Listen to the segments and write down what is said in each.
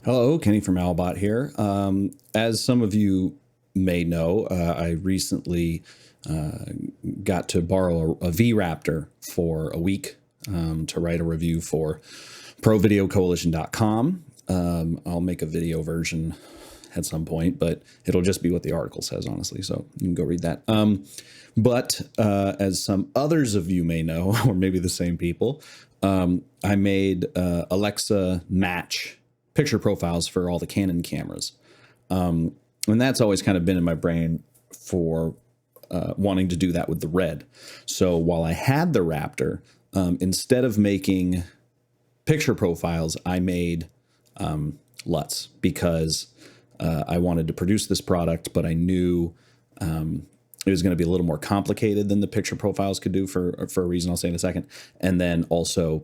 Hello, Kenny from Owlbot here. As some of you may know, I recently got to borrow a V-Raptor for a week to write a review for ProVideoCoalition.com. I'll make a video version at some point, but it'll just be what the article says, honestly, so you can go read that. But as some others of you may know, or maybe the same people, I made Alexa match picture profiles for all the Canon cameras. And that's always kind of been in my brain for wanting to do that with the Red. So while I had the Raptor, instead of making picture profiles, I made Luts because I wanted to produce this product, but I knew it was going to be a little more complicated than the picture profiles could do for a reason I'll say in a second. And then also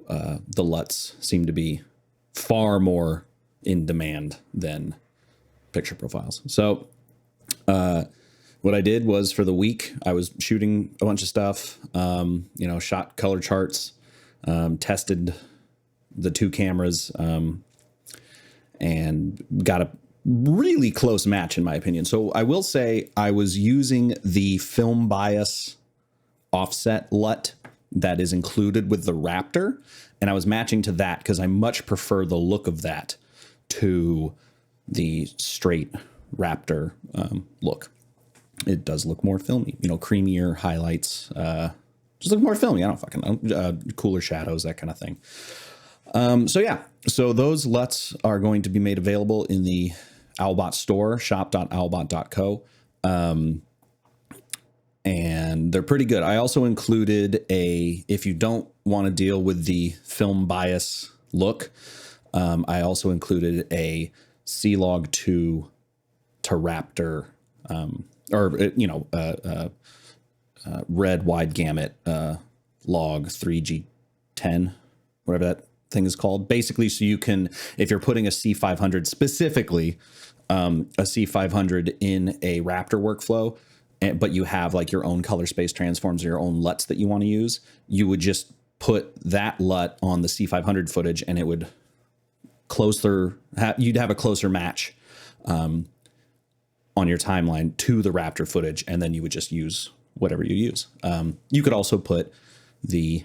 the Luts seem to be far more in demand than picture profiles. So what I did was for the week, I was shooting a bunch of stuff, shot color charts, tested the two cameras, and got a really close match in my opinion. So I will say I was using the film bias offset LUT that is included with the Raptor, and I was matching to that because I much prefer the look of that to the straight Raptor look. It does look more filmy, creamier highlights, just look more filmy. I don't fucking know, cooler shadows, that kind of thing. So those LUTs are going to be made available in the Owlbot store, shop.owlbot.co. And they're pretty good. I also included if you don't want to deal with the film bias look, I also included a C-Log 2 to Raptor, red wide gamut log 3G10, whatever that thing is called. Basically, so you can, if you're putting a C500 specifically, a C500 in a Raptor workflow, but you have like your own color space transforms or your own LUTs that you want to use, you would just put that LUT on the C500 footage and it would you'd have a closer match on your timeline to the Raptor footage, and then you would just use whatever you use. You could also put the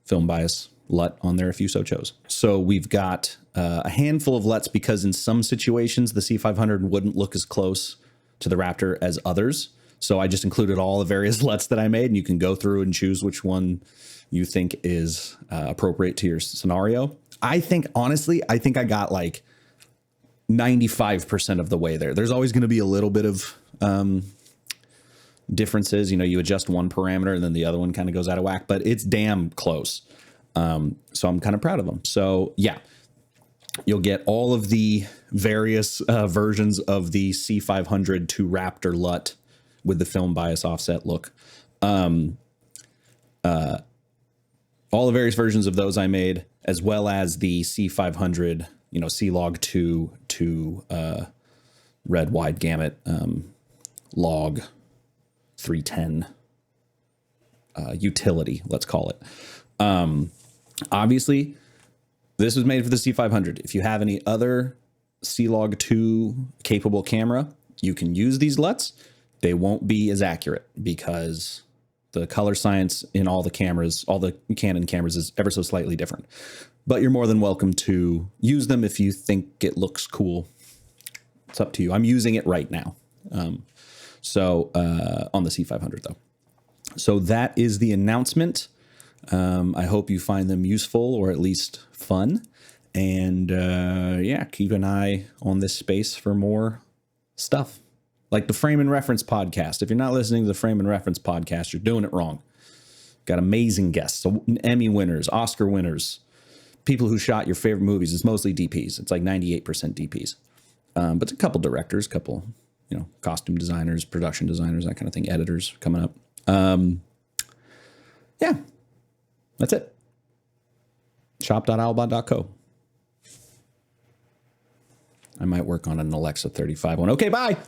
film bias LUT on there if you so chose. So we've got a handful of LUTs because in some situations the C500 wouldn't look as close to the Raptor as others. So I just included all the various LUTs that I made, and you can go through and choose which one you think is appropriate to your scenario. I think I got like 95% of the way there. There's always going to be a little bit of differences. You adjust one parameter and then the other one kind of goes out of whack, but it's damn close. So I'm kind of proud of them. So yeah, you'll get all of the various versions of the C500 to Raptor LUT with the film bias offset look. All the various versions of those I made, as well as the C500, C-Log 2 to red wide gamut log 310 utility, let's call it. Obviously, this was made for the C500. If you have any other C-Log 2 capable camera, you can use these LUTs. They won't be as accurate because the color science in all the cameras, all the Canon cameras, is ever so slightly different. But you're more than welcome to use them if you think it looks cool. It's up to you. I'm using it right now. On the C500 though. So that is the announcement. I hope you find them useful or at least fun. And keep an eye on this space for more stuff. Like the Frame and Reference podcast. If you're not listening to the Frame and Reference podcast, you're doing it wrong. Got amazing guests, so Emmy winners, Oscar winners, people who shot your favorite movies. It's mostly DPs. It's like 98% DPs. But a couple directors, couple, costume designers, production designers, that kind of thing, editors coming up. That's it. Shop.owlbot.co. I might work on an Alexa 35 one. Okay, bye.